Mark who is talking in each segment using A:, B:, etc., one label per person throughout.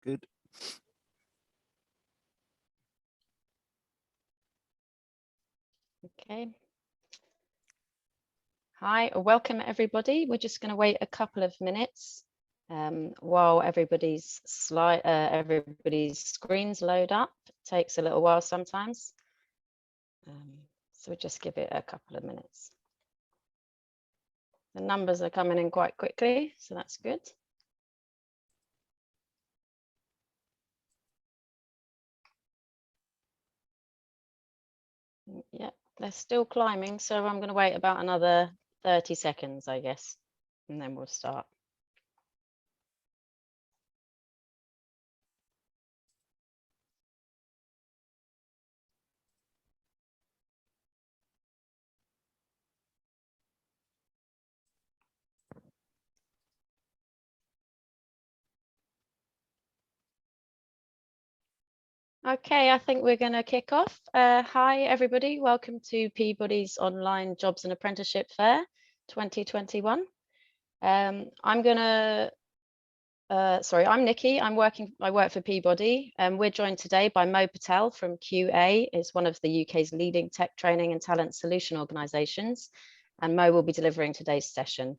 A: Good.
B: Okay. Hi, welcome everybody. We're just going to wait a couple of minutes while everybody's screens load up. It takes a little while sometimes. So we'll just give it a couple of minutes. The numbers are coming in quite quickly, so that's good. Yeah, they're still climbing, so I'm going to wait about another 30 seconds, I guess, and then we'll start. Okay, I think we're going to kick off. Hi, everybody. Welcome to Peabody's Online Jobs and Apprenticeship Fair 2021. I'm Nikki. I work for Peabody, and we're joined today by Mo Patel from QA. It's one of the UK's leading tech training and talent solution organisations, and Mo will be delivering today's session.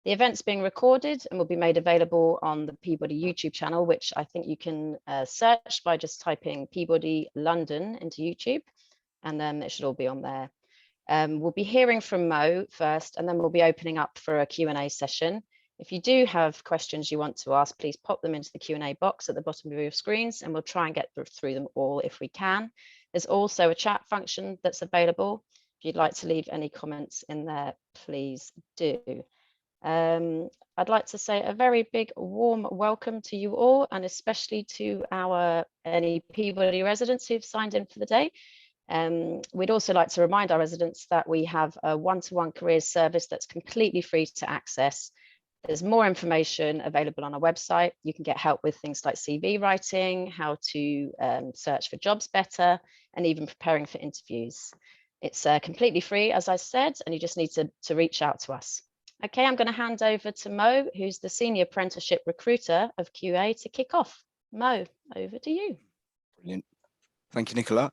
B: The event's being recorded and will be made available on the Peabody YouTube channel, which I think you can search by just typing Peabody London into YouTube, and then it should all be on there. We'll be hearing from Mo first, and then we'll be opening up for a Q&A session. If you do have questions you want to ask, please pop them into the Q&A box at the bottom of your screens, and we'll try and get through them all if we can. There's also a chat function that's available. If you'd like to leave any comments in there, please do. I'd like to say a very big warm welcome to you all, and especially to any Peabody residents who've signed in for the day. We'd also like to remind our residents that we have a one-to-one careers service that's completely free to access. There's more information available on our website. You can get help with things like CV writing, how to search for jobs better, and even preparing for interviews. It's completely free, as I said, and you just need to reach out to us. Okay, I'm going to hand over to Mo, who's the Senior Apprenticeship Recruiter of QA, to kick off. Mo, over to you.
A: Brilliant. Thank you, Nicola.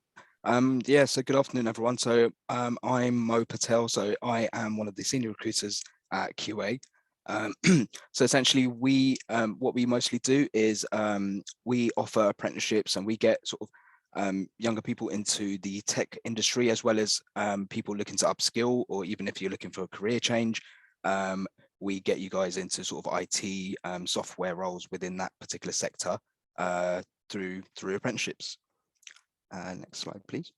A: Yeah, so good afternoon, everyone. So I'm Mo Patel. So I am one of the senior recruiters at QA. So essentially, what we mostly do is we offer apprenticeships, and we get sort of younger people into the tech industry, as well as people looking to upskill, or even if you're looking for a career change. We get you guys into sort of IT software roles within that particular sector through apprenticeships. Next slide, please.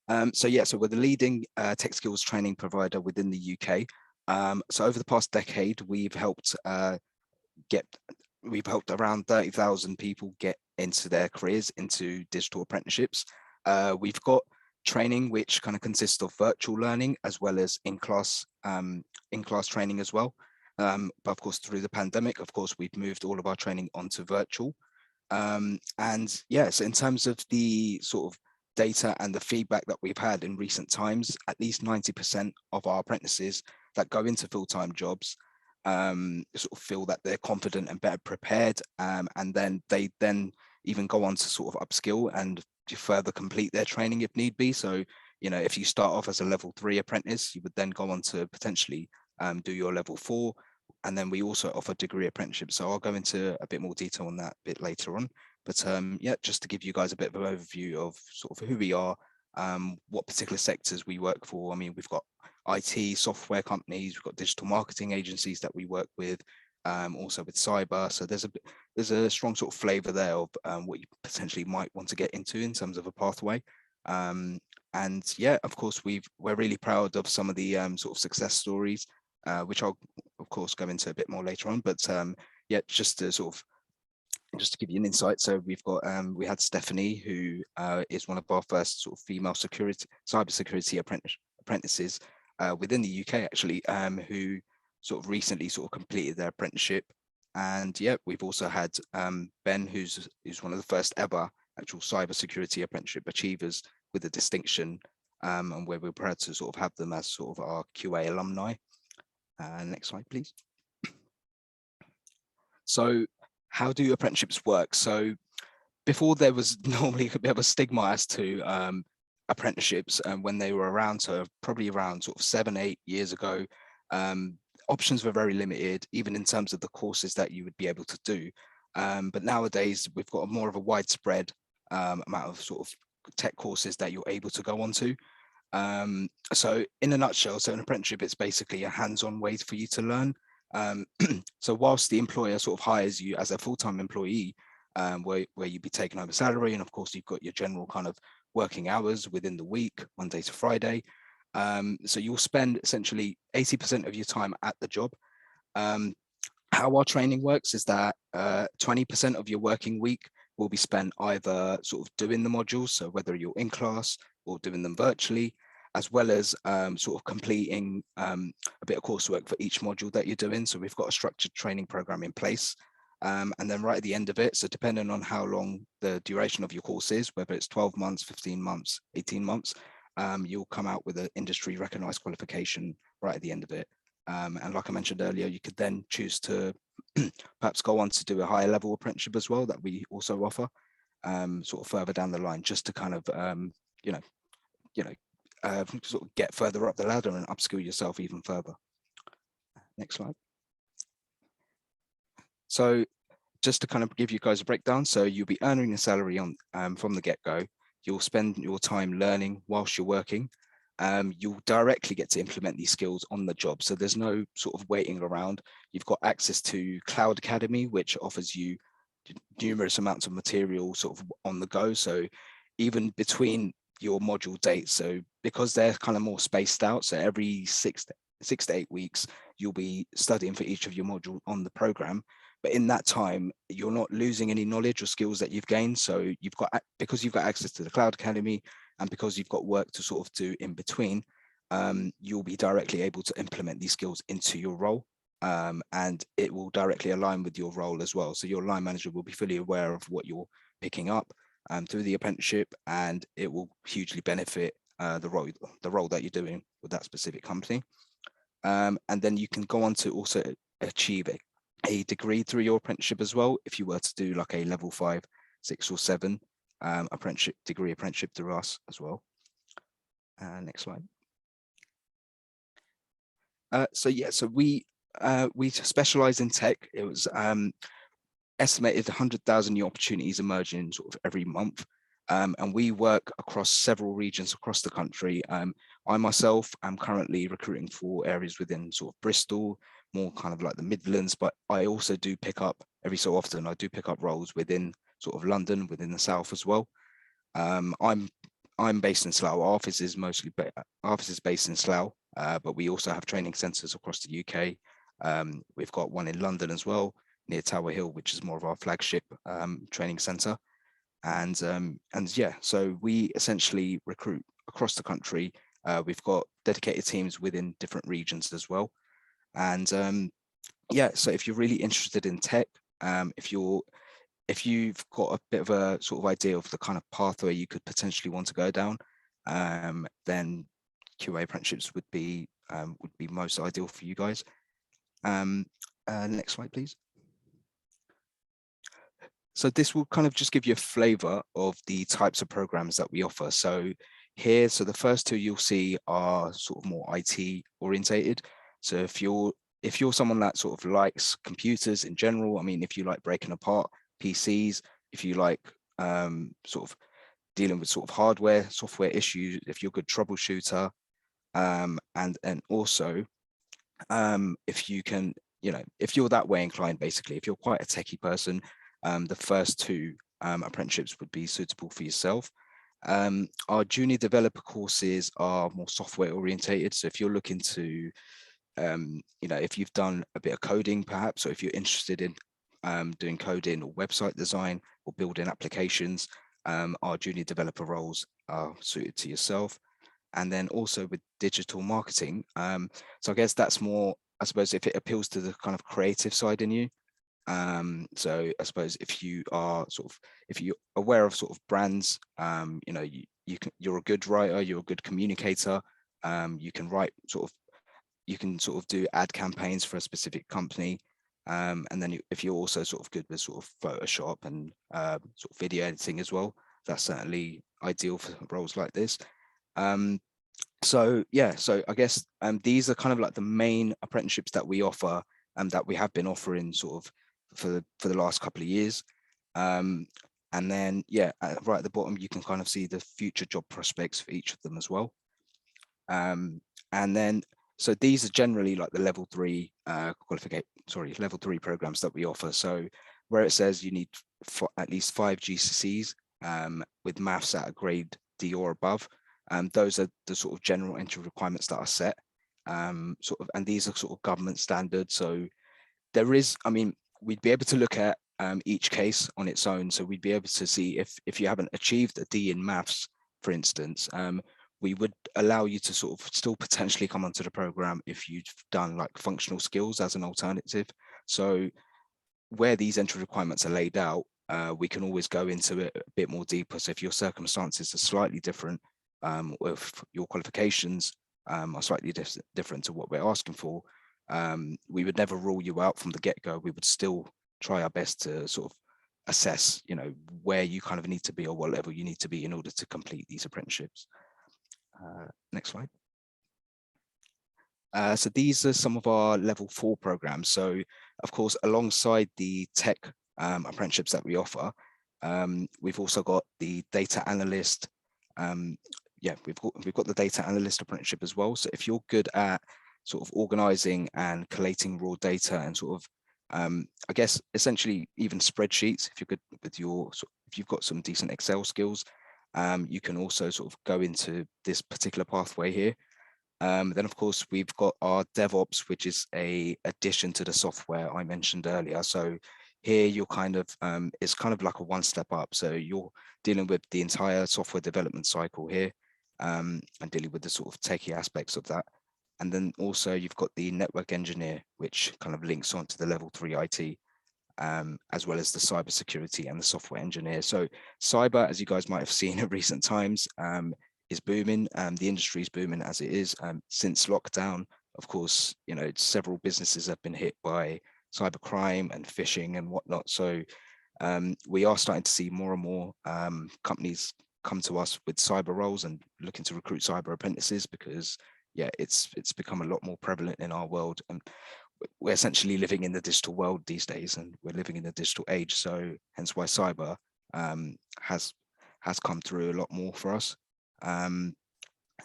A: So we're the leading tech skills training provider within the UK. So over the past decade, we've helped around 30,000 people get into their careers into digital apprenticeships. We've got training which kind of consists of virtual learning as well as in-class training as well. But of course, through the pandemic, of course, we've moved all of our training onto virtual. And yes, in terms of the sort of data and the feedback that we've had in recent times, at least 90% of our apprentices that go into full-time jobs sort of feel that they're confident and better prepared, and then they even go on to sort of upskill and to further complete their training if need be. So, you know, if you start off as a level 3 apprentice, you would then go on to potentially do your level 4. And then we also offer degree apprenticeships. So I'll go into a bit more detail on that a bit later on. But yeah, just to give you guys a bit of an overview of sort of who we are, what particular sectors we work for. I mean, we've got IT software companies, we've got digital marketing agencies that we work with, also with cyber. So there's a strong sort of flavor there of what you potentially might want to get into in terms of a pathway. And yeah, of course, we're really proud of some of the sort of success stories, which I'll of course go into a bit more later on. But yeah, just to give you an insight, so we had Stephanie, who is one of our first sort of female cybersecurity apprentices within the UK, actually, who sort of recently sort of completed their apprenticeship. And yeah, we've also had Ben, who's one of the first ever actual cybersecurity apprenticeship achievers with a distinction, and where we're proud to sort of have them as sort of our QA alumni. Next slide, please. So how do apprenticeships work? So before, there was normally a bit of a stigma as to apprenticeships, and when they were around, so probably around sort of 7-8 years ago, options were very limited, even in terms of the courses that you would be able to do. But nowadays, we've got a more of a widespread amount of sort of tech courses that you're able to go onto. So in a nutshell, so an apprenticeship is basically a hands-on way for you to learn. So whilst the employer sort of hires you as a full-time employee, where you'd be taking home a salary, and of course you've got your general kind of working hours within the week, Monday to Friday. So you'll spend essentially 80% of your time at the job. How our training works is that 20% of your working week will be spent either sort of doing the modules, so whether you're in class or doing them virtually, as well as sort of completing a bit of coursework for each module that you're doing. So we've got a structured training program in place. And then right at the end of it, so depending on how long the duration of your course is, whether it's 12 months, 15 months, 18 months, you'll come out with an industry recognized qualification right at the end of it. And like I mentioned earlier, you could then choose to perhaps go on to do a higher level apprenticeship as well, that we also offer sort of further down the line, just to kind of, sort of get further up the ladder and upskill yourself even further. Next slide. So just to kind of give you guys a breakdown, so you'll be earning a salary on from the get-go. You'll spend your time learning whilst you're working. You'll directly get to implement these skills on the job. So there's no sort of waiting around. You've got access to Cloud Academy, which offers you numerous amounts of material sort of on the go. So even between your module dates, so because they're kind of more spaced out, so every 6 to 8 weeks, you'll be studying for each of your module on the program. But in that time, you're not losing any knowledge or skills that you've gained. So because you've got access to the Cloud Academy, and because you've got work to sort of do in between, you'll be directly able to implement these skills into your role. And it will directly align with your role as well. So your line manager will be fully aware of what you're picking up through the apprenticeship, and it will hugely benefit the role that you're doing with that specific company. And then you can go on to also achieve a degree through your apprenticeship as well, if you were to do like a level 5, 6 or 7 apprenticeship through us as well. Next slide. So we specialize in tech. It was estimated 100,000 new opportunities emerging sort of every month. And we work across several regions across the country. I myself am currently recruiting for areas within sort of Bristol, more kind of like the Midlands, but I also do pick up every so often, I do pick up roles within sort of London, within the South as well. I'm based in Slough. Our office is based in Slough, but we also have training centres across the UK. We've got one in London as well, near Tower Hill, which is more of our flagship training centre. And yeah, so we essentially recruit across the country. We've got dedicated teams within different regions as well. And yeah, so if you're really interested in tech, if you've got a bit of a sort of idea of the kind of pathway you could potentially want to go down, then QA apprenticeships would be most ideal for you guys. Next slide, please. So this will kind of just give you a flavor of the types of programs that we offer. So here, so the first two you'll see are sort of more IT orientated. So if you're someone that sort of likes computers in general, I mean, if you like breaking apart PCs, if you like sort of dealing with sort of hardware, software issues, if you're a good troubleshooter, and also if you can, if you're that way inclined, basically, if you're quite a techie person, the first two apprenticeships would be suitable for yourself. Our junior developer courses are more software orientated. So if you're looking to, if you've done a bit of coding perhaps, or if you're interested in doing coding or website design or building applications, our junior developer roles are suited to yourself. And then also with digital marketing, so I guess that's more, I suppose, if it appeals to the kind of creative side in you. So I suppose if you're aware of sort of brands, you're a good writer, you're a good communicator, you can write you can sort of do ad campaigns for a specific company, And then if you're also sort of good with sort of Photoshop and sort of video editing as well, that's certainly ideal for roles like this. So yeah, so I guess these are kind of like the main apprenticeships that we offer and that we have been offering sort of for the last couple of years. And then yeah, right at the bottom you can kind of see the future job prospects for each of them as well. And then so these are generally like the level 3 level 3 programs that we offer. So where it says you need at least 5 GCSEs with maths at a grade D or above, those are the sort of general entry requirements that are set. And these are sort of government standards. So there is, I mean, we'd be able to look at each case on its own. So we'd be able to see if you haven't achieved a D in maths, for instance, we would allow you to sort of still potentially come onto the program if you've done like functional skills as an alternative. So where these entry requirements are laid out, we can always go into it a bit more deeper. So if your circumstances are slightly different, or if your qualifications are slightly different to what we're asking for, we would never rule you out from the get-go. We would still try our best to sort of assess, you know, where you kind of need to be or what level you need to be in order to complete these apprenticeships. Next slide. So these are some of our level 4 programs. So of course, alongside the tech apprenticeships that we offer, we've also got the data analyst. We've got the data analyst apprenticeship as well. So if you're good at sort of organizing and collating raw data and sort of, I guess, essentially even spreadsheets, if you're good with if you've got some decent Excel skills, you can also sort of go into this particular pathway here. Then of course we've got our DevOps, which is a addition to the software I mentioned earlier. So here you're kind of, it's kind of like a one step up. So you're dealing with the entire software development cycle here, and dealing with the sort of techie aspects of that. And then also you've got the network engineer, which kind of links onto the level 3 IT, as well as the cybersecurity and the software engineer. So cyber, as you guys might have seen in recent times, is booming. The industry is booming as it is. Since lockdown, of course, you know, several businesses have been hit by cybercrime and phishing and whatnot. So we are starting to see more and more companies come to us with cyber roles and looking to recruit cyber apprentices, because yeah, it's become a lot more prevalent in our world. And we're essentially living in the digital world these days, and we're living in the digital age. So hence why cyber has come through a lot more for us.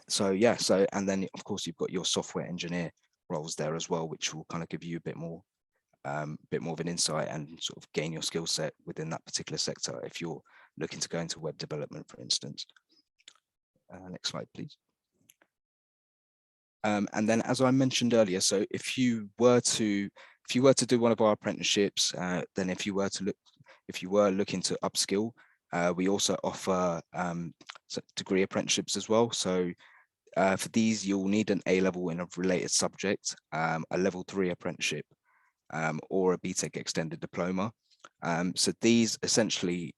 A: So yeah, and then of course you've got your software engineer roles there as well, which will kind of give you a bit more of an insight and sort of gain your skill set within that particular sector if you're looking to go into web development, for instance. Next slide, please. And then, as I mentioned earlier, so if you were to do one of our apprenticeships, then if you were looking to upskill, we also offer degree apprenticeships as well. So for these, you'll need an A level in a related subject, a level 3 apprenticeship, or a BTEC extended diploma. So these essentially,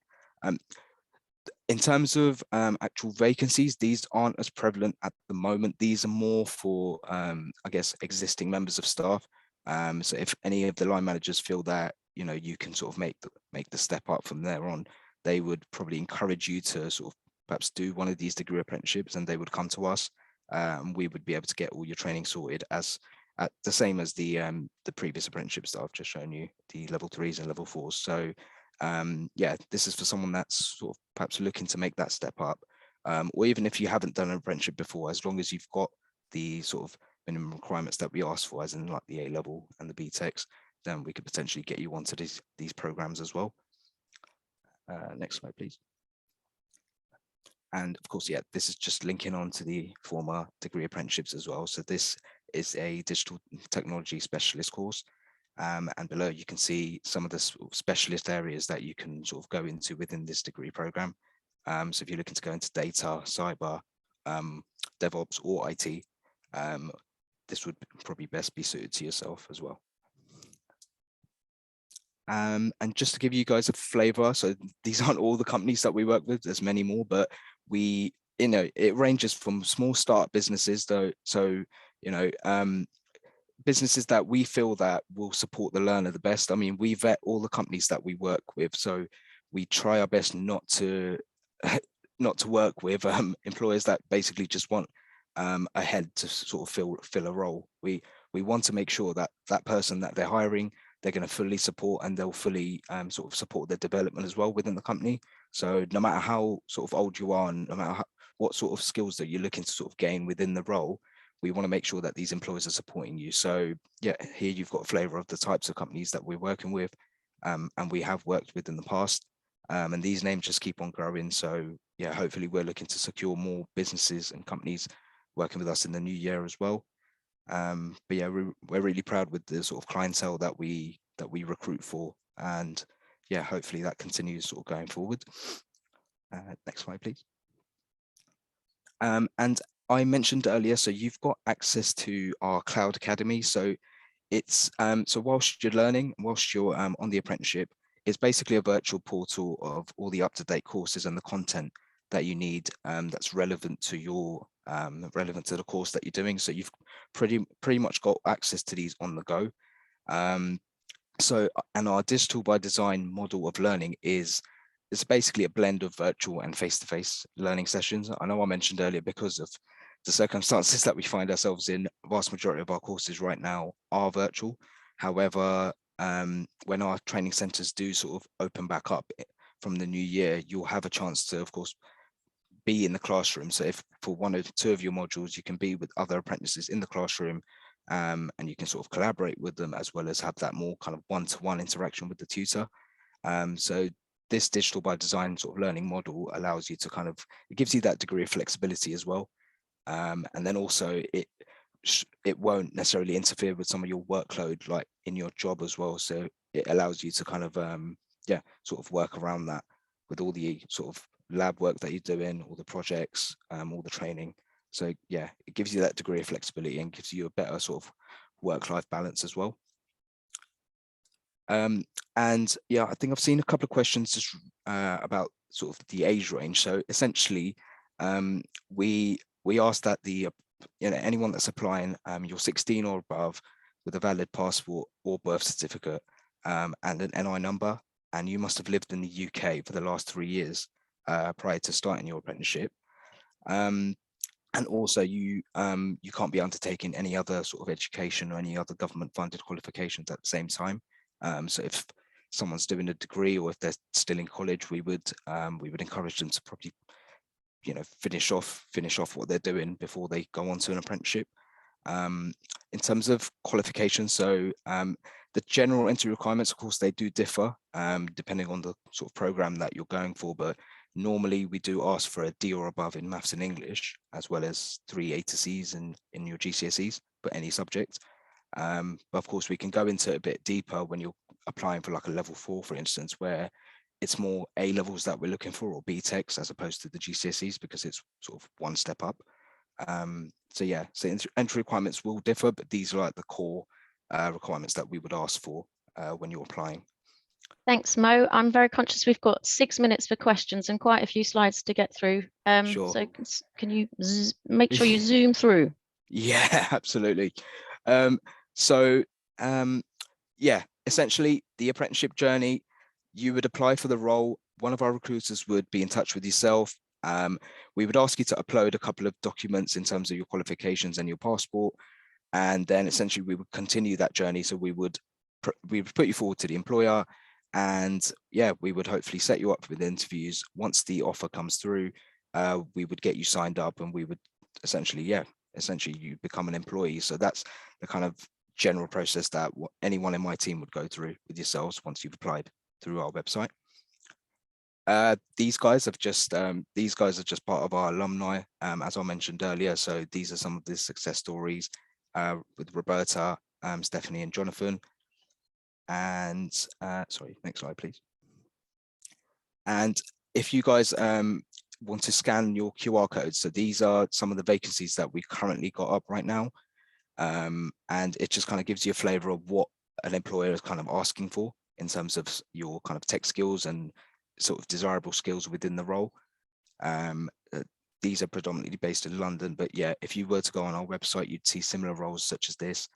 A: in terms of actual vacancies, these aren't as prevalent at the moment. These are more for, I guess, existing members of staff. So if any of the line managers feel that, you know, you can sort of make the step up from there on, they would probably encourage you to sort of perhaps do one of these degree apprenticeships, and they would come to us. We would be able to get all your training sorted as the same as the previous apprenticeships that I've just shown you, the level 3s and level 4s. So yeah, this is for someone that's sort of perhaps looking to make that step up, or even if you haven't done an apprenticeship before, as long as you've got the sort of minimum requirements that we ask for, as in like the A level and the BTECs, then we could potentially get you onto these programs as well. Next slide, please. And of course, yeah, this is just linking on to the former degree apprenticeships as well. So this is a digital technology specialist course. And below you can see some of the specialist areas that you can sort of go into within this degree program. So if you're looking to go into data, cyber, DevOps, or IT, this would probably best be suited to yourself as well. And just to give you guys a flavor, so these aren't all the companies that we work with, there's many more, but we, you know, it ranges from small startup businesses though. So, you know, businesses that we feel that will support the learner the best. I mean, we vet all the companies that we work with, so we try our best not to not to work with employers that basically just want a head to sort of fill a role. We want to make sure that that person that they're hiring, they're going to fully support, and they'll fully sort of support their development as well within the company. So no matter how sort of old you are, and no matter what sort of skills that you're looking to sort of gain within the role, we want to make sure that these employers are supporting you. So yeah, here you've got a flavor of the types of companies that we're working with, and we have worked with in the past. And these names just keep on growing. So yeah, hopefully we're looking to secure more businesses and companies working with us in the new year as well. But yeah, we're really proud with the sort of clientele that we recruit for, and yeah, hopefully that continues sort of going forward. Next slide, please. And I mentioned earlier, so you've got access to our Cloud Academy. So it's so whilst you're learning, whilst you're on the apprenticeship, it's basically a virtual portal of all the up-to-date courses and the content that you need that's relevant to your relevant to the course that you're doing. So you've pretty much got access to these on the go. So, and our digital by design model of learning is it's basically a blend of virtual and face-to-face learning sessions. I know I mentioned earlier, because of the circumstances that we find ourselves in, vast majority of our courses right now are virtual. However, when our training centres do sort of open back up from the new year, you'll have a chance to, of course, be in the classroom. So if for one or two of your modules, you can be with other apprentices in the classroom, and you can sort of collaborate with them, as well as have that more kind of one-to-one interaction with the tutor. So this digital by design sort of learning model allows you to kind of, it gives you that degree of flexibility as well. And then also it won't necessarily interfere with some of your workload, like in your job as well. So it allows you to kind of, yeah, sort of work around that with all the sort of lab work that you're doing, all the projects, all the training. So yeah, it gives you that degree of flexibility and gives you a better sort of work-life balance as well. And yeah, I think I've seen a couple of questions just about sort of the age range. So essentially, we ask that the anyone that's applying, you're 16 or above with a valid passport or birth certificate, and an NI number, and you must have lived in the UK for the last 3 years prior to starting your apprenticeship. And also you can't be undertaking any other sort of education or any other government funded qualifications at the same time. So if someone's doing a degree, or if they're still in college, we would encourage them to probably, finish off what they're doing before they go on to an apprenticeship. In terms of qualifications, so the general entry requirements, of course, they do differ depending on the sort of program that you're going for, but normally we do ask for a D or above in maths and English, as well as 3 A to C's in your GCSEs for any subject. But of course, we can go into it a bit deeper when you're applying for like a level 4, for instance, where it's more A levels that we're looking for, or BTECs, as opposed to the GCSEs, because it's sort of one step up. So yeah, so entry requirements will differ, but these are like the core requirements that we would ask for when you're applying.
B: Thanks, Mo. I'm very conscious we've got 6 minutes for questions and quite a few slides to get through.
A: Sure.
B: So can you make sure you zoom through?
A: Yeah, absolutely. Yeah, essentially the apprenticeship journey, you would apply for the role. One of our recruiters would be in touch with yourself. We would ask you to upload a couple of documents in terms of your qualifications and your passport. And then essentially we would continue that journey. So we would put you forward to the employer, and yeah, we would hopefully set you up with interviews. Once the offer comes through, we would get you signed up, and we would essentially you become an employee. So that's the kind of general process that anyone in my team would go through with yourselves once you've applied through our website. These guys are just part of our alumni, as I mentioned earlier. So these are some of the success stories with Roberta, Stephanie, and Jonathan. And sorry, next slide, please. And if you guys want to scan your QR codes, so these are some of the vacancies that we've currently got up right now. And it just kind of gives you a flavor of what an employer is kind of asking for in terms of your kind of tech skills and sort of desirable skills within the role. These are predominantly based in London, but yeah, if you were to go on our website, you'd see similar roles such as this.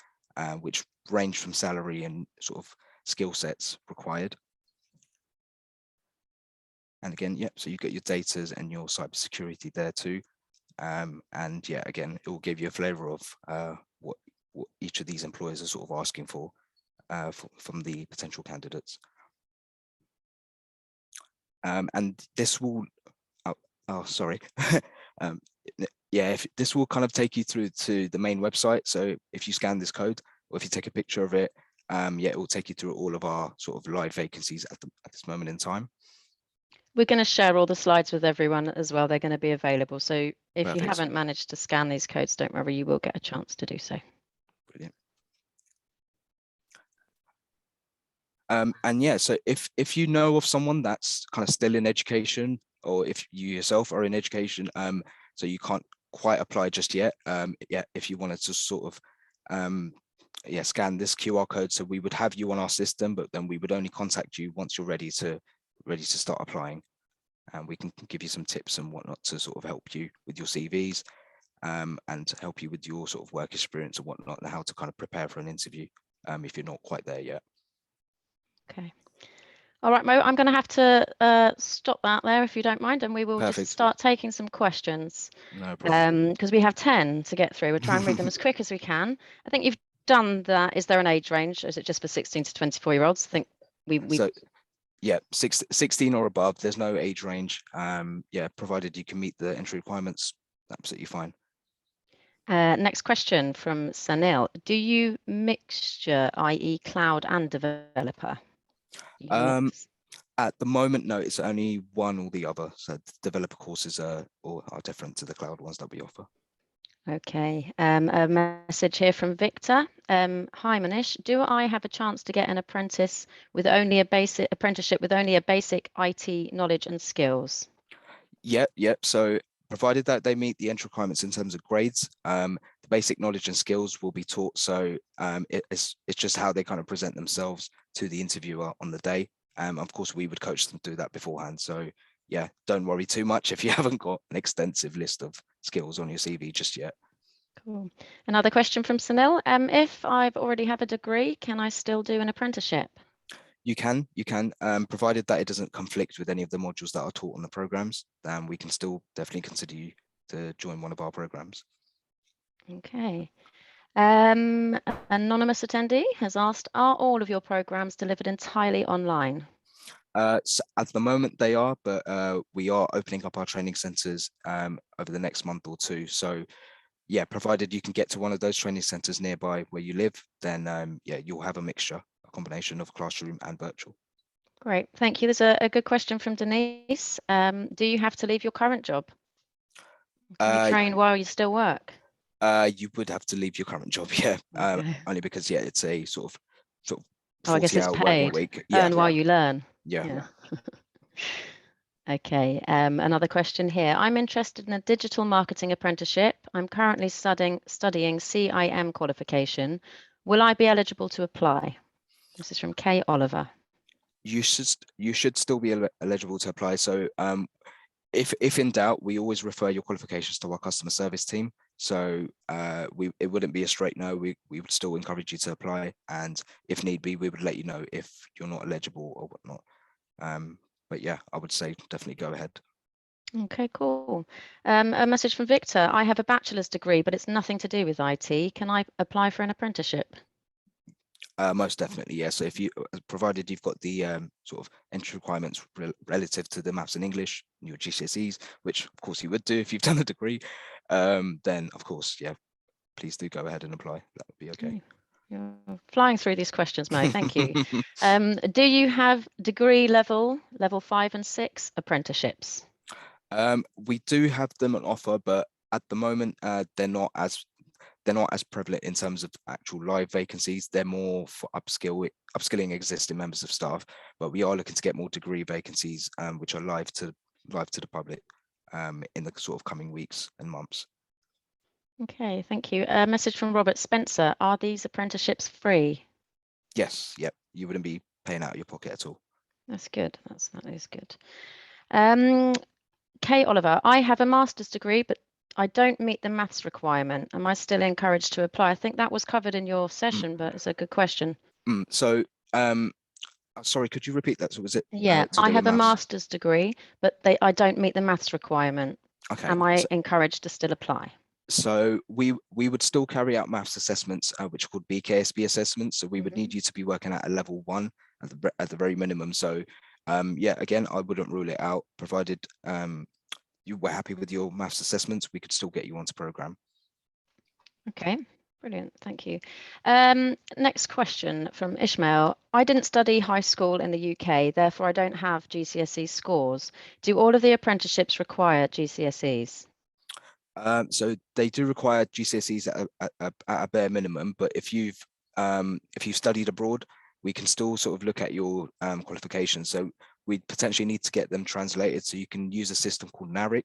A: which range from salary and sort of skill sets required. And again, yeah, so you get your data and your cybersecurity there too. And yeah, again, it will give you a flavor of what each of these employers are sort of asking for, from the potential candidates. And this will, sorry. Yeah, if this will kind of take you through to the main website. So if you scan this code, or if you take a picture of it, yeah, it will take you through all of our sort of live vacancies at this moment in time.
B: We're going to share all the slides with everyone as well. They're going to be available. So if you
A: Perfect.
B: haven't managed to scan these codes, don't worry, you will get a chance to do so.
A: Brilliant. And yeah, so if you know of someone that's kind of still in education, or if you yourself are in education, so you can't quite apply just yet, yeah, if you wanted to sort of yeah, scan this QR code, so we would have you on our system, but then we would only contact you once you're ready to start applying, and we can give you some tips and whatnot to sort of help you with your CVs, and help you with your sort of work experience and whatnot, and how to kind of prepare for an interview, if you're not quite there yet.
B: Okay. All right, Mo, I'm going to have to stop that there if you don't mind, and we will
A: Perfect.
B: just start taking some questions.
A: No problem.
B: Because we have 10 to get through. We'll try and read them as quick as we can. I think you've done that. Is there an age range? Or is it just for 16 to 24-year-olds? I think we
A: So yeah, 16 or above, there's no age range. Yeah, provided you can meet the entry requirements, absolutely fine.
B: Next question from Sanil. Do you mixture, i.e. cloud and developer?
A: At the moment, no, it's only one or the other. So the developer courses are different to the cloud ones that we offer.
B: Okay, a message here from Victor. Hi Manish, do I have a chance to get an apprenticeship with only a basic IT knowledge and skills?
A: Yep. So provided that they meet the entry requirements in terms of grades, the basic knowledge and skills will be taught. So it's just how they kind of present themselves to the interviewer on the day. Of course, we would coach them through that beforehand. So yeah, don't worry too much if you haven't got an extensive list of skills on your CV just yet.
B: Cool. Another question from Sunil. If I've already have a degree, can I still do an apprenticeship?
A: You can, provided that it doesn't conflict with any of the modules that are taught on the programs, then we can still definitely consider you to join one of our programs.
B: Okay. Anonymous attendee has asked, are all of your programs delivered entirely online?
A: So at the moment they are, but we are opening up our training centres over the next month or two. So yeah, provided you can get to one of those training centres nearby where you live, then yeah, you'll have a mixture, a combination of classroom and virtual.
B: Great, thank you. There's a good question from Denise. Do you have to leave your current job? Can you train while you still work?
A: You would have to leave your current job, yeah.
B: Okay.
A: Only because yeah, it's a sort of
B: 40-hour
A: working week.
B: Earn while you learn.
A: Yeah.
B: Okay, another question here. I'm interested in a digital marketing apprenticeship. I'm currently studying CIM qualification. Will I be eligible to apply? This is from Kay Oliver.
A: You should still be eligible to apply. So if in doubt, we always refer your qualifications to our customer service team. So it wouldn't be a straight no. We would still encourage you to apply, and if need be, we would let you know if you're not eligible or whatnot. But yeah, I would say definitely go ahead.
B: Okay, cool. A message from Victor. I have a bachelor's degree, but it's nothing to do with IT. Can I apply for an apprenticeship?
A: Most definitely, yeah. So if you, provided you've got the sort of entry requirements relative to the maths and English, your GCSEs, which of course you would do if you've done a degree, then of course, yeah, please do go ahead and apply. That would be okay.
B: You're flying through these questions, Mo. Thank you. Do you have degree level 5 and 6 apprenticeships?
A: We do have them on offer, but at the moment, they're not as prevalent in terms of actual live vacancies. They're more for upskilling existing members of staff, but we are looking to get more degree vacancies, which are live to the public in the sort of coming weeks and months.
B: Okay, thank you. A message from Robert Spencer. Are these apprenticeships free?
A: Yes, yep. You wouldn't be paying out of your pocket at all.
B: That's good. That is good. Kay Oliver, I have a master's degree, but I don't meet the maths requirement. Am I still encouraged to apply? I think that was covered in your session, but it's a good question.
A: So, sorry, could you repeat that? So was it
B: Yeah,
A: to
B: I
A: do with
B: have a
A: maths?
B: master's degree, but I don't meet the maths requirement.
A: Okay.
B: Am I encouraged to still apply?
A: So we would still carry out maths assessments, which are called BKSB assessments. So we would need you to be working at a level 1 at the very minimum. So yeah, again, I wouldn't rule it out, provided you were happy with your maths assessments. We could still get you onto program.
B: Okay, brilliant. Thank you. Next question from Ishmael. I didn't study high school in the UK, therefore I don't have GCSE scores. Do all of the apprenticeships require GCSEs?
A: So they do require GCSEs at a bare minimum, but if you've studied abroad, we can still sort of look at your qualifications. So we potentially need to get them translated. So you can use a system called NARIC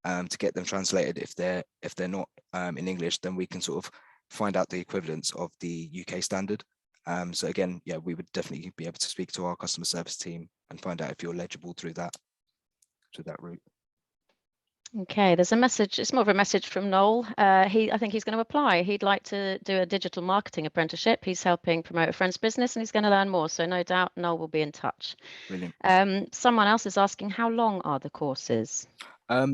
A: to get them translated. If they're not in English, then we can sort of find out the equivalence of the UK standard. So again, yeah, we would definitely be able to speak to our customer service team and find out if you're eligible through that route.
B: Okay, there's a message. It's more of a message from Noel. I think he's going to apply. He'd like to do a digital marketing apprenticeship. He's helping promote a friend's business and he's going to learn more. So no doubt Noel will be in touch.
A: Brilliant.
B: Someone else is asking, how long are the courses?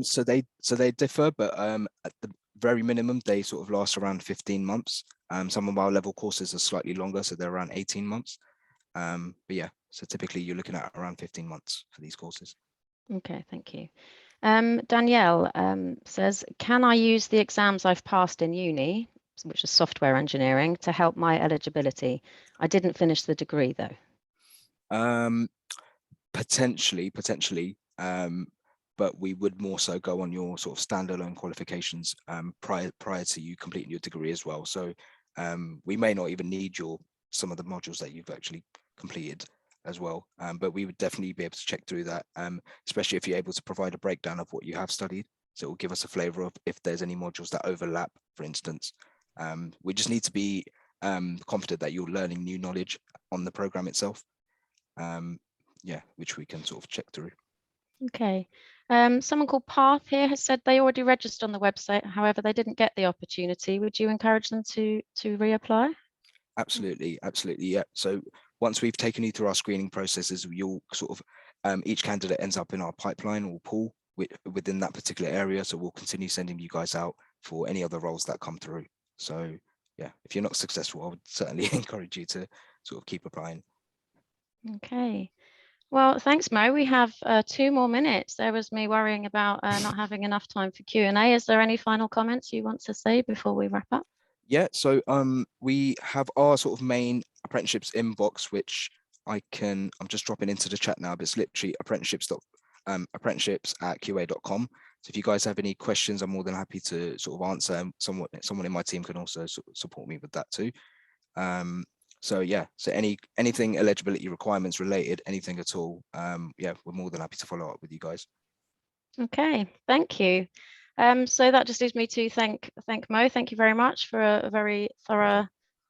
A: So they differ, but at the very minimum, they sort of last around 15 months. Some of our level courses are slightly longer, so they're around 18 months. But yeah, so typically you're looking at around 15 months for these courses.
B: Okay, thank you. Danielle says, can I use the exams I've passed in uni, which is software engineering, to help my eligibility? I didn't finish the degree though.
A: Potentially, but we would more so go on your sort of standalone qualifications prior to you completing your degree as well. So we may not even need some of the modules that you've actually completed as well, but we would definitely be able to check through that, especially if you're able to provide a breakdown of what you have studied. So it will give us a flavor of if there's any modules that overlap, for instance. We just need to be confident that you're learning new knowledge on the program itself. Yeah, which we can sort of check through.
B: Okay. Someone called Path here has said they already registered on the website. However, they didn't get the opportunity. Would you encourage them to reapply?
A: Absolutely, yeah. So once we've taken you through our screening processes, you'll sort of each candidate ends up in our pipeline or pool within that particular area. So we'll continue sending you guys out for any other roles that come through. So yeah, if you're not successful, I would certainly encourage you to sort of keep applying.
B: Okay. Well, thanks, Mo. We have 2 more minutes. There was me worrying about not having enough time for Q&A. Is there any final comments you want to say before we wrap up?
A: Yeah, so we have our sort of main apprenticeships inbox, which I'm just dropping into the chat now, but it's literally apprenticeships@qa.com. So if you guys have any questions, I'm more than happy to sort of answer, and someone in my team can also support me with that too. So yeah, so anything eligibility requirements related, anything at all, yeah, we're more than happy to follow up with you guys.
B: Okay, thank you. So that just leaves me to thank Mo. Thank you very much for a very thorough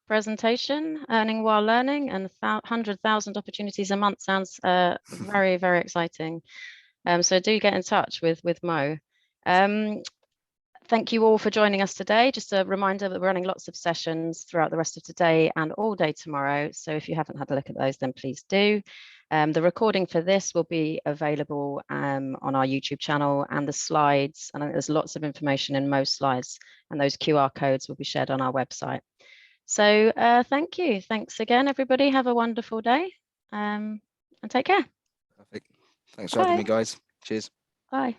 B: presentation. Earning while learning and 100,000 opportunities a month sounds very, very exciting. So do get in touch with Mo. Thank you all for joining us today. Just a reminder that we're running lots of sessions throughout the rest of today and all day tomorrow. So if you haven't had a look at those, then please do. The recording for this will be available on our YouTube channel, and the slides, and there's lots of information in most slides, and those QR codes will be shared on our website. So thank you. Thanks again, everybody. Have a wonderful day and take care.
A: Perfect. Thanks for having me, guys. Cheers.
B: Bye.